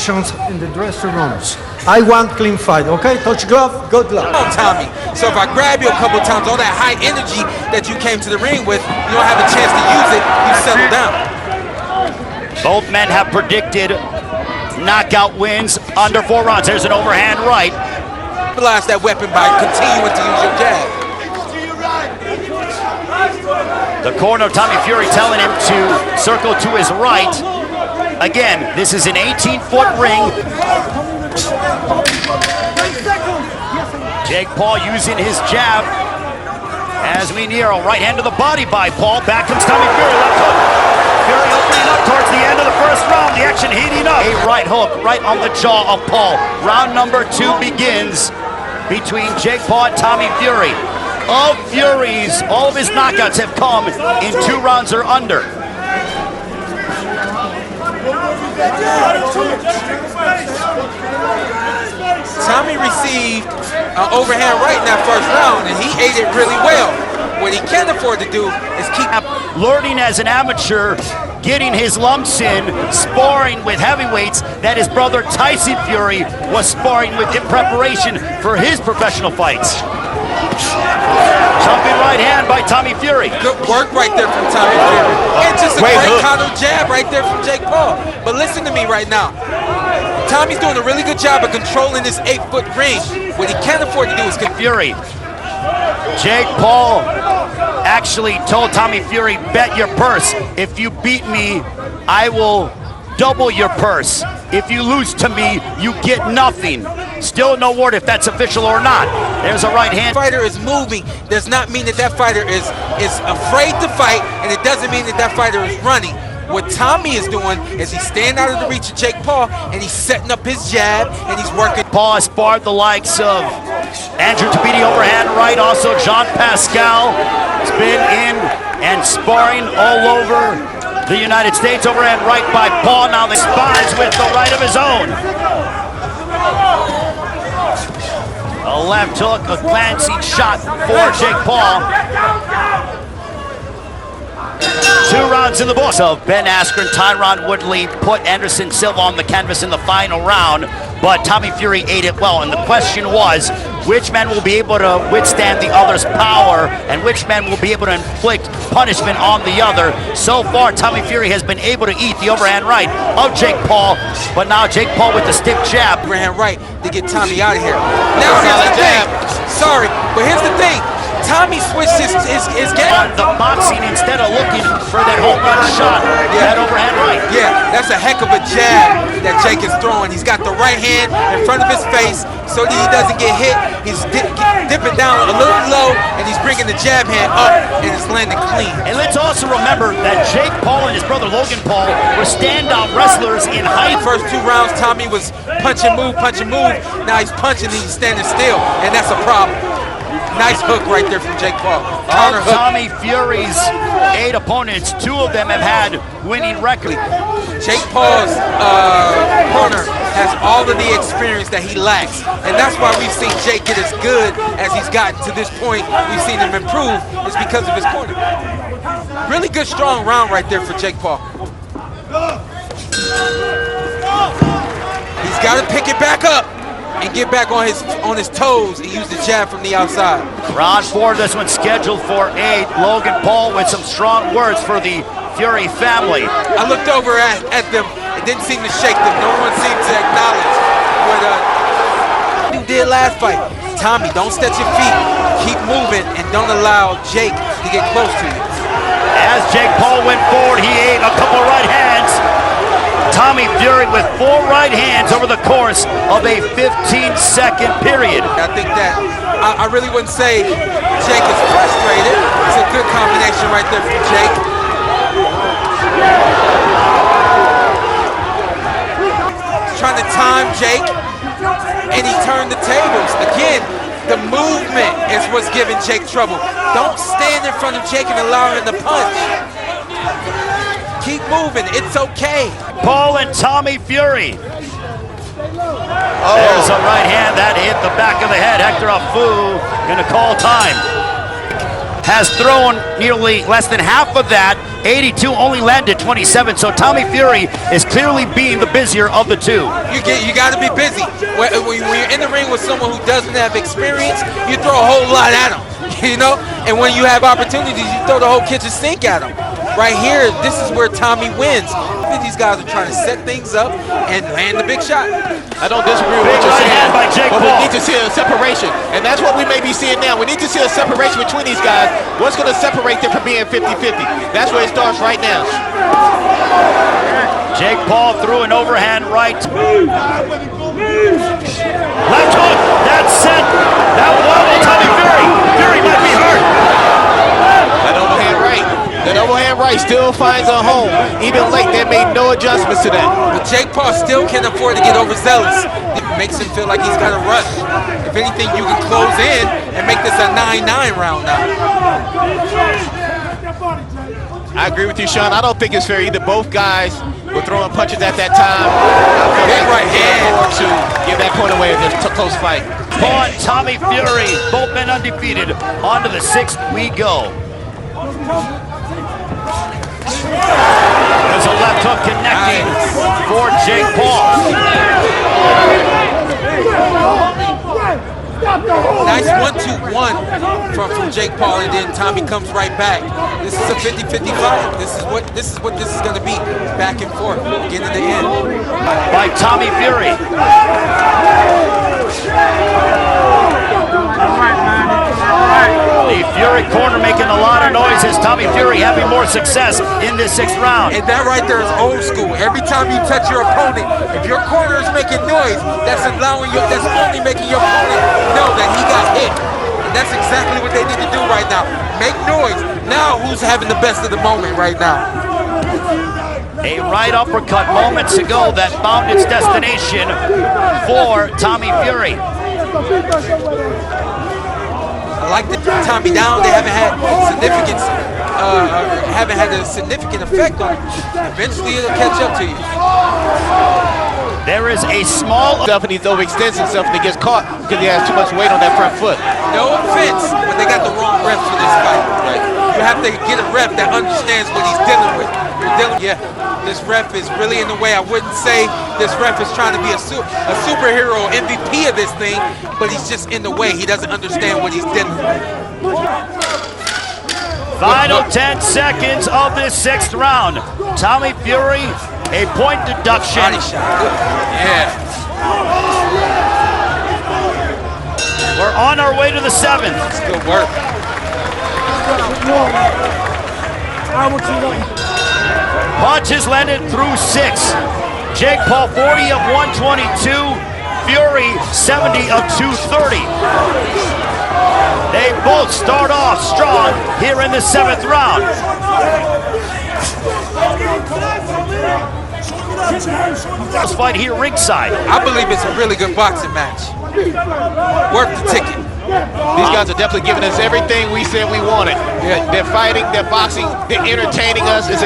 instructions in the dressing rooms. I want clean fight, okay? Touch glove, good luck. Tommy. So if I grab you a couple times, all that high energy that you came to the ring with, you don't have a chance to use it, you settle down. Both men have predicted knockout wins under 4 rounds. There's an overhand right. Utilize that weapon by continuing to use your jab. The corner of Tommy Fury telling him to circle to his right. Again, this is an 18-foot ring. Jake Paul using his jab as we near a right hand to the body by Paul. Back comes Tommy Fury, left hook. Fury opening up towards the end of the first round. The action heating up. A right hook right on the jaw of Paul. Round number 2 begins between Jake Paul and Tommy Fury. Of Fury's, all of his knockouts have come in 2 rounds or under. Tommy received an overhand right in that first round, and he ate it really well. What he can't afford to do is keep learning as an amateur, getting his lumps in, sparring with heavyweights that his brother Tyson Fury was sparring with in preparation for his professional fights. Jumping right hand by Tommy Fury. Good work right there from Tommy Fury. And just a great counter jab right there from Jake Paul. But listen to me right now. Tommy's doing a really good job of controlling this 8-foot ring. What he can't afford to do is Fury. Jake Paul actually told Tommy Fury, bet your purse. If you beat me, I will double your purse. If you lose to me, you get nothing. Still no word if that's official or not. There's a right hand. Fighter is moving does not mean that that fighter is afraid to fight, and it doesn't mean that that fighter is running. What Tommy is doing is he's staying out of the reach of Jake Paul, and he's setting up his jab, and he's working. Paul has sparred the likes of Andrew Tabiti overhand right, also Jean Pascal has been in and sparring all over the United States. Overhand right by Paul, now the spines with the right of his own. A left hook, a glancing shot for Jake Paul. 2 rounds in the books of Ben Askren. Tyron Woodley put Anderson Silva on the canvas in the final round, but Tommy Fury ate it well. And the question was, which man will be able to withstand the other's power, and which man will be able to inflict punishment on the other? So far, Tommy Fury has been able to eat the overhand right of Jake Paul, but now Jake Paul with the stiff jab. Overhand right to get Tommy out of here. Now here's the thing. Sorry, but here's the thing. Tommy switched his game. On the boxing instead of looking for that home run shot, that overhand right. Yeah, that's a heck of a jab that Jake is throwing. He's got the right hand in front of his face so that he doesn't get hit. He's dipping down a little low, and he's bringing the jab hand up, and it's landing clean. And let's also remember that Jake Paul and his brother Logan Paul were standout wrestlers in height. First 2 rounds, Tommy was punch and move, punch and move. Now he's punching and he's standing still, and that's a problem. Nice hook right there from Jake Paul. Of Tommy Fury's 8 opponents, 2 of them have had winning records. Jake Paul's corner has all of the experience that he lacks, and that's why we've seen Jake get as good as he's gotten to this point. We've seen him improve. It's because of his corner. Really good, strong round right there for Jake Paul. He's got to pick it back up and get back on his toes and use the jab from the outside. Round 4, this one's scheduled for 8. Logan Paul with some strong words for the Fury family. I looked over at them. It didn't seem to shake them. No one seemed to acknowledge what you did last fight. Tommy, don't stretch your feet. Keep moving and don't allow Jake to get close to you. As Jake Paul went forward, he ate a couple right hands. Tommy Fury with 4 right hands over the course of a 15-second period. I think that I really wouldn't say Jake is frustrated. It's a good combination right there from Jake. Trying to time Jake, and he turned the tables. Again, the movement is what's giving Jake trouble. Don't stand in front of Jake and allow him to punch. Keep moving, it's okay. Paul and Tommy Fury. There's a right hand that hit the back of the head. Hector Afu gonna call time. has thrown nearly less than half of that. 82 only landed 27, so Tommy Fury is clearly being the busier of the two. You got to be busy. When you're in the ring with someone who doesn't have experience, you throw a whole lot at them, you know? And when you have opportunities, you throw the whole kitchen sink at them. Right here, this is where Tommy wins. These guys are trying to set things up and land the big shot. I don't disagree with what you're saying, but we need to see a separation, and that's what we may be seeing now. We need to see a separation between these guys. What's going to separate them from being 50-50? That's where it starts right now. Jake Paul threw an overhand right. Left hook, that's set. That will wobble Tommy Fury. Fury might be hurt. That overhand right. That overhand right still finds a home. Even late, they made no adjustments to that. But Jake Paul still can't afford to get overzealous. It makes him feel like he's got to rush. If anything, you can close in and make this a 9-9 round now. I agree with you, Sean. I don't think it's fair either. Both guys were throwing punches at that time. I feel like right hand to give that point away in this close fight. Paul and Tommy Fury, both men undefeated. On to the 6th we go. There's a left hook connecting for Jake Paul. Nice 1-2-1 from Jake Paul, and then Tommy comes right back. This is a 50-50 fight. This is what this is going to be. Back and forth, beginning to end. By Tommy Fury. The Fury corner making a lot of noise as Tommy Fury having more success in this 6th round. And that right there is old school. Every time you touch your opponent, if your corner is making noise, that's only making your opponent know that he got hit. And that's exactly what they need to do right now. Make noise. Now who's having the best of the moment right now? A right uppercut moments ago that found its destination for Tommy Fury. I like the Tommy down. They haven't had significance, a significant effect on it. Eventually, it'll catch up to you. There is a small. And he's overextends himself and he gets caught because he has too much weight on that front foot. No offense, but they got the wrong ref for this fight. Right? You have to get a ref that understands what he's dealing with. This ref is really in the way. I wouldn't say this ref is trying to be a superhero MVP of this thing, but he's just in the way. He doesn't understand what he's dealing with. Final 10 seconds of this 6th round. Tommy Fury, a point deduction. Body shot. Good. Yeah. We're on our way to the 7th. That's good work. Punches landed through 6. Jake Paul 40 of 122. Fury 70 of 230. They both start off strong here in the 7th round. Let's fight here ringside. I believe it's a really good boxing match. Worth the ticket. These guys are definitely giving us everything we said we wanted. They're fighting, they're boxing, they're entertaining us. This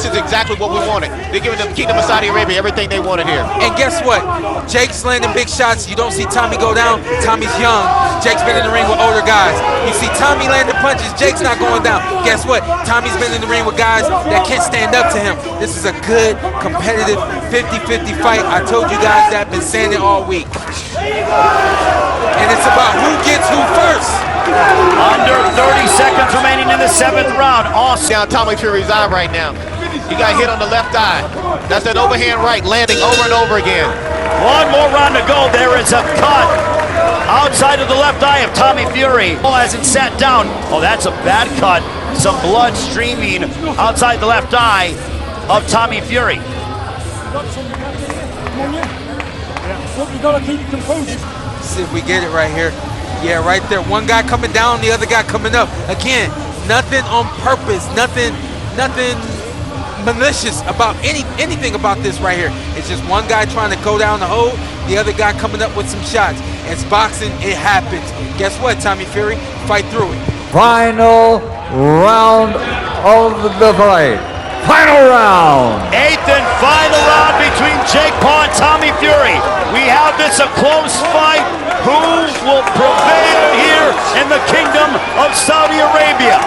is exactly what we wanted. They're giving the Kingdom of Saudi Arabia everything they wanted here. And guess what? Jake's landing big shots. You don't see Tommy go down. Tommy's young. Jake's been in the ring with older guys. You see Tommy landing punches. Jake's not going down. Guess what? Tommy's been in the ring with guys that can't stand up to him. This is a good, competitive 50-50 fight. I told you guys that. Been saying it all week. And it's about who gets who first. Under 30 seconds remaining in the 7th round. Awesome. Down Tommy Fury's eye right now. He got hit on the left eye. That's that overhand right landing over and over again. One more round to go. There is a cut outside of the left eye of Tommy Fury. Paul hasn't sat down. Oh, that's a bad cut. Some blood streaming outside the left eye of Tommy Fury. You gotta keep composure. See if we get it right here. Yeah, right there. One guy coming down, the other guy coming up. Again, nothing on purpose, nothing malicious about anything about this right here. It's just one guy trying to go down the hole, the other guy coming up with some shots. It's boxing, it happens. Guess what, Tommy Fury? Fight through it. Final round of the fight. Final round. 8th and final round between Jake Paul and Tommy Fury. We have this a close fight. Who will prevail here in the Kingdom of Saudi Arabia?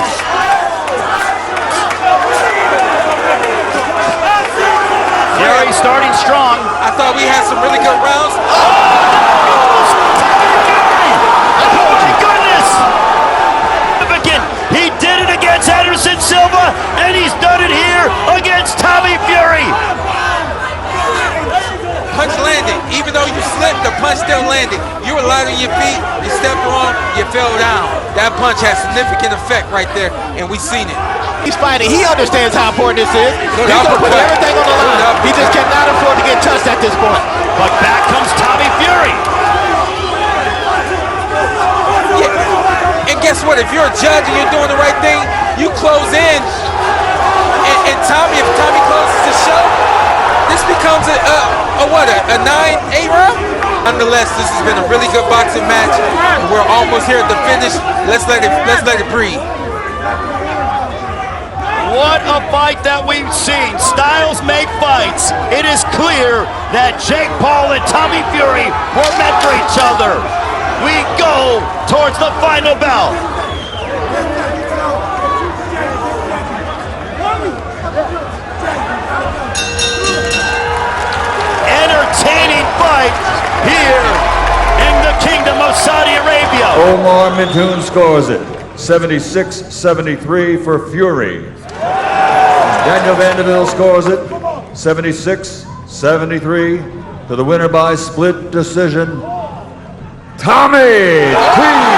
still landed. You were light on your feet, you stepped wrong, you fell down. That punch has significant effect right there, and we've seen it. He's fighting. He understands how important this is. Good He's going to put uppercut. everything on the line. He just cannot afford to get touched at this point. But back comes Tommy Fury. Yeah. And guess what? If you're a judge and you're doing the right thing, you close in. And Tommy, if Tommy closes the show, this becomes a 9-8 round? Nonetheless, this has been a really good boxing match. We're almost here at the finish. Let's let it breathe. What a fight that we've seen. Styles make fights. It is clear that Jake Paul and Tommy Fury were meant for each other. We go towards the final bell. Entertaining fight here in the Kingdom of Saudi Arabia. Omar Mintoon scores it. 76-73 for Fury. Daniel Vanderbilt scores it. 76-73 to the winner by split decision, Tommy Fury.